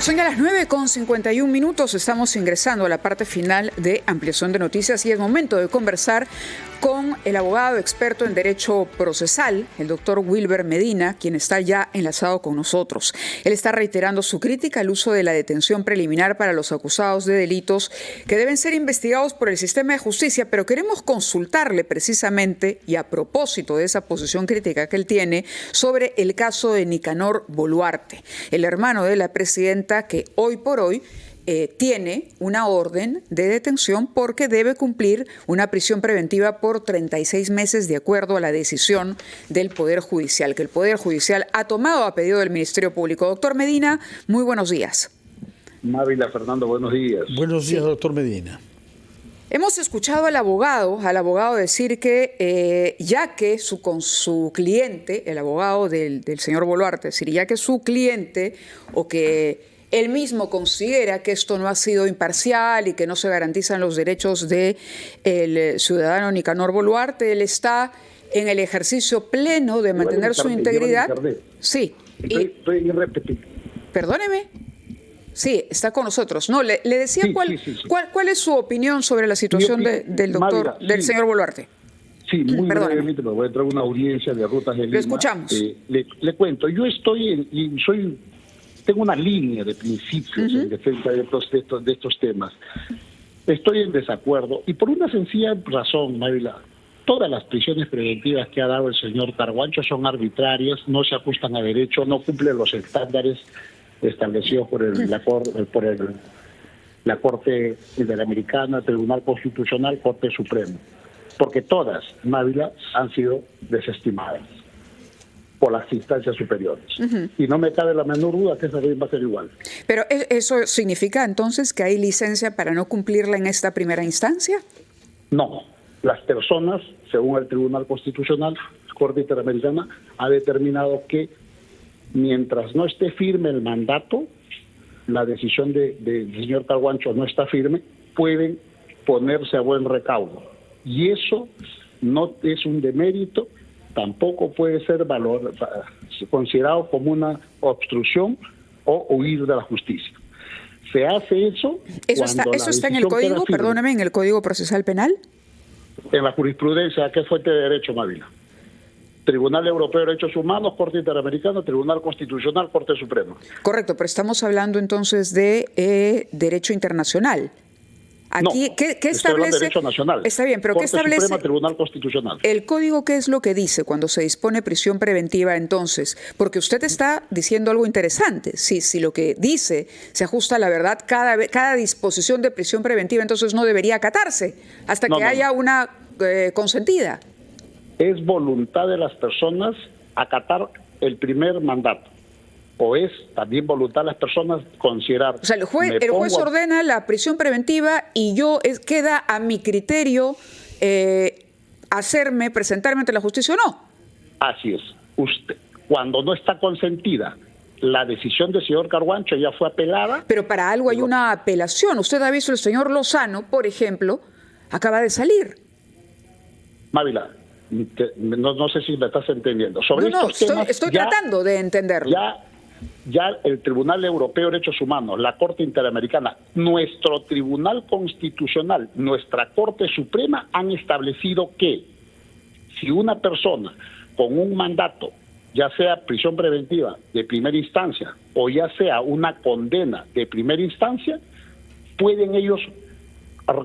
Son ya las 9:51. Estamos ingresando a la parte final de Ampliación de Noticias y es momento de conversar con el abogado experto en Derecho Procesal, el doctor Wilber Medina, quien está ya enlazado con nosotros. Él está reiterando su crítica al uso de la detención preliminar para los acusados de delitos que deben ser investigados por el sistema de justicia, pero queremos consultarle precisamente, y a propósito de esa posición crítica que él tiene, sobre el caso de Nicanor Boluarte, el hermano de la presidenta que hoy por hoy tiene una orden de detención porque debe cumplir una prisión preventiva por 36 meses de acuerdo a la decisión del Poder Judicial, que el Poder Judicial ha tomado a pedido del Ministerio Público. Doctor Medina, muy buenos días. Mávila, Fernando, buenos días. Buenos días, doctor Medina. Hemos escuchado al abogado decir que ya que con su cliente, el abogado del señor Boluarte, decir, ya que su cliente o que él mismo considera que esto no ha sido imparcial y que no se garantizan los derechos del ciudadano Nicanor Boluarte, él está en el ejercicio pleno de mantener su integridad. Sí. Estoy irrepetible. Perdóneme. Sí, está con nosotros. No, le decía cuál es su opinión sobre la situación del doctor, Mávila, del señor Boluarte. Sí, muy brevemente, me voy a entrar a una audiencia de Rutas de Lima. Lo escuchamos. Le cuento, yo tengo una línea de principios en defensa de estos temas. Estoy en desacuerdo y por una sencilla razón, Mávila. Todas las prisiones preventivas que ha dado el señor Carguancho son arbitrarias, no se ajustan a derecho, no cumplen los estándares establecidos por la Corte Interamericana, Tribunal Constitucional, Corte Suprema. Porque todas, Mávila, han sido desestimadas por las instancias superiores. Y no me cabe la menor duda que esa ley va a ser igual. ¿Pero eso significa entonces que hay licencia para no cumplirla en esta primera instancia? No. Las personas, según el Tribunal Constitucional, Corte Interamericana, ha determinado que mientras no esté firme el mandato, la decisión del señor Carguancho no está firme, pueden ponerse a buen recaudo. Y eso no es un demérito, tampoco puede ser considerado como una obstrucción o huir de la justicia. Se hace eso. ¿Eso está en el código, perdóname, en el Código Procesal Penal? En la jurisprudencia, ¿qué fuente de derecho, Mávila? Tribunal Europeo de Derechos Humanos, Corte Interamericana, Tribunal Constitucional, Corte Suprema. Correcto, pero estamos hablando entonces de derecho internacional. Aquí, no, ¿qué establece? Derecho nacional. Está bien, pero Corte ¿qué establece? Suprema, Tribunal Constitucional. El código, ¿qué es lo que dice cuando se dispone prisión preventiva entonces? Porque usted está diciendo algo interesante. Si lo que dice se ajusta a la verdad, cada disposición de prisión preventiva entonces no debería acatarse hasta que haya una consentida. Es voluntad de las personas acatar el primer mandato. O es también voluntad de las personas considerar... O sea, el juez ordena la prisión preventiva y queda a mi criterio presentarme ante la justicia o no. Así es. Usted, cuando no está consentida la decisión del señor Carguancho, ya fue apelada... Pero para algo hay una apelación. Usted ha visto el señor Lozano, por ejemplo, acaba de salir. Mávila, no sé si me estás entendiendo. Sobre estoy tratando de entenderlo. Ya el Tribunal Europeo de Derechos Humanos, la Corte Interamericana, nuestro Tribunal Constitucional, nuestra Corte Suprema han establecido que si una persona con un mandato, ya sea prisión preventiva de primera instancia o ya sea una condena de primera instancia, pueden ellos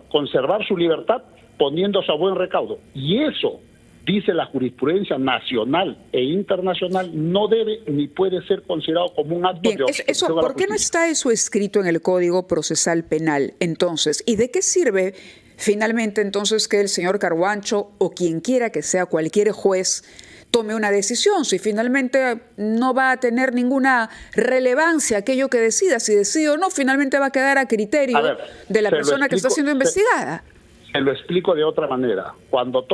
conservar su libertad poniéndose a buen recaudo. Y eso, dice la jurisprudencia nacional e internacional, no debe ni puede ser considerado como un acto de obstrucción a la ¿por qué no está eso escrito en el Código Procesal Penal entonces? ¿Y de qué sirve finalmente entonces que el señor Carguancho o quien quiera que sea cualquier juez tome una decisión si finalmente no va a tener ninguna relevancia aquello que decida? Si decide o no, finalmente va a quedar a criterio de la persona que está siendo investigada. Se lo explico de otra manera. Cuando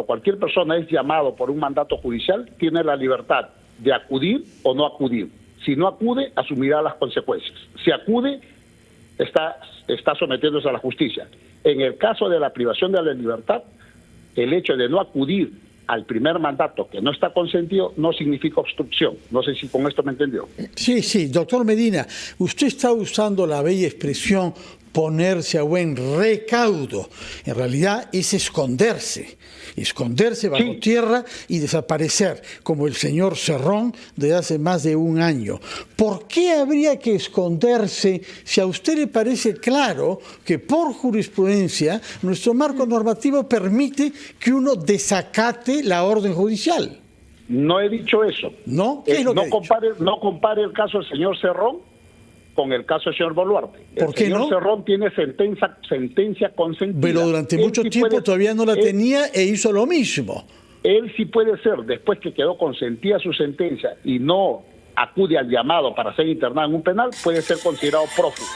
cualquier persona es llamado por un mandato judicial, tiene la libertad de acudir o no acudir. Si no acude, asumirá las consecuencias. Si acude, está sometiéndose a la justicia. En el caso de la privación de la libertad, el hecho de no acudir al primer mandato que no está consentido no significa obstrucción. No sé si con esto me entendió. Sí, sí, doctor Medina, usted está usando la bella expresión ponerse a buen recaudo. En realidad es esconderse bajo tierra y desaparecer, como el señor Cerrón desde hace más de un año. ¿Por qué habría que esconderse si a usted le parece claro que por jurisprudencia nuestro marco normativo permite que uno desacate la orden judicial? No he dicho eso. ¿No? ¿Qué es lo que ha dicho? No compare el caso del señor Cerrón con el caso del señor Boluarte. ¿Por qué no? El señor Cerrón tiene sentencia consentida. Pero durante mucho tiempo todavía no la tenía e hizo lo mismo. Él sí puede ser, después que quedó consentida su sentencia y no acude al llamado para ser internado en un penal, puede ser considerado prófugo.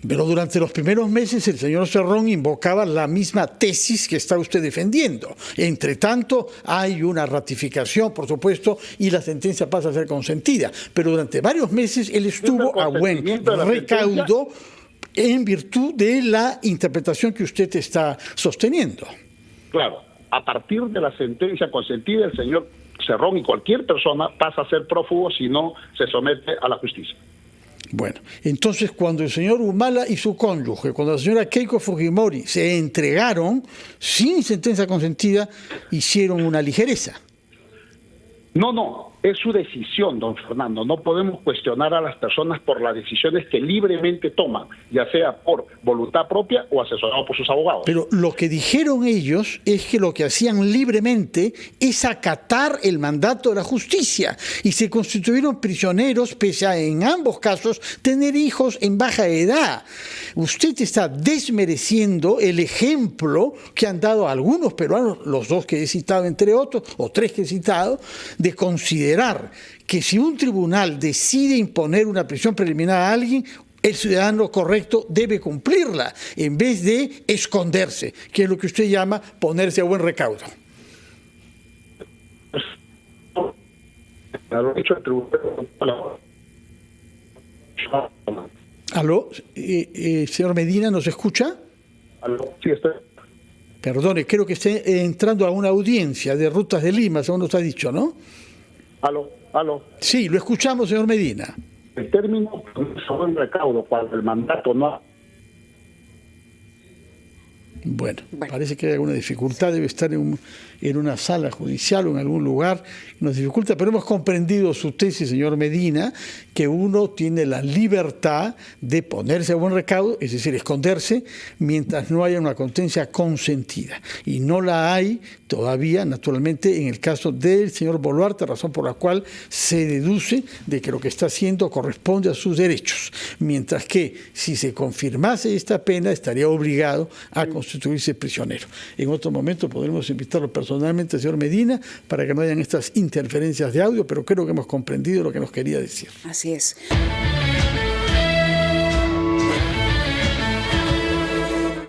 Pero durante los primeros meses el señor Cerrón invocaba la misma tesis que está usted defendiendo. Entre tanto, hay una ratificación, por supuesto, y la sentencia pasa a ser consentida. Pero durante varios meses él estuvo a buen recaudo en virtud de la interpretación que usted está sosteniendo. Claro, a partir de la sentencia consentida, el señor Cerrón y cualquier persona pasa a ser prófugo si no se somete a la justicia. Bueno, entonces cuando el señor Humala y su cónyuge, cuando la señora Keiko Fujimori se entregaron sin sentencia consentida, hicieron una ligereza. No, es su decisión, don Fernando. No podemos cuestionar a las personas por las decisiones que libremente toman, ya sea por voluntad propia o asesorado por sus abogados. Pero lo que dijeron ellos es que lo que hacían libremente es acatar el mandato de la justicia y se constituyeron prisioneros pese a, en ambos casos, tener hijos en baja edad. Usted está desmereciendo el ejemplo que han dado algunos peruanos, los dos que he citado entre otros, o tres que he citado, de considerar que si un tribunal decide imponer una prisión preliminar a alguien, el ciudadano correcto debe cumplirla, en vez de esconderse, que es lo que usted llama ponerse a buen recaudo. ¿Aló? Señor Medina, ¿nos escucha? ¿Aló? Sí, estoy. Perdone, creo que está entrando a una audiencia de Rutas de Lima, según nos ha dicho, ¿no? Aló. Sí, lo escuchamos, señor Medina. El término sobre el recaudo, cuando el mandato no... Bueno, parece que hay alguna dificultad, debe estar en una sala judicial o en algún lugar, nos dificulta, pero hemos comprendido su tesis, señor Medina, que uno tiene la libertad de ponerse a buen recaudo, es decir, esconderse, mientras no haya una contencia consentida. Y no la hay todavía, naturalmente, en el caso del señor Boluarte, razón por la cual se deduce de que lo que está haciendo corresponde a sus derechos. Mientras que, si se confirmase esta pena, estaría obligado a constituirse prisionero. En otro momento podremos invitarlo personalmente al señor Medina para que no hayan estas interferencias de audio, pero creo que hemos comprendido lo que nos quería decir. Así es.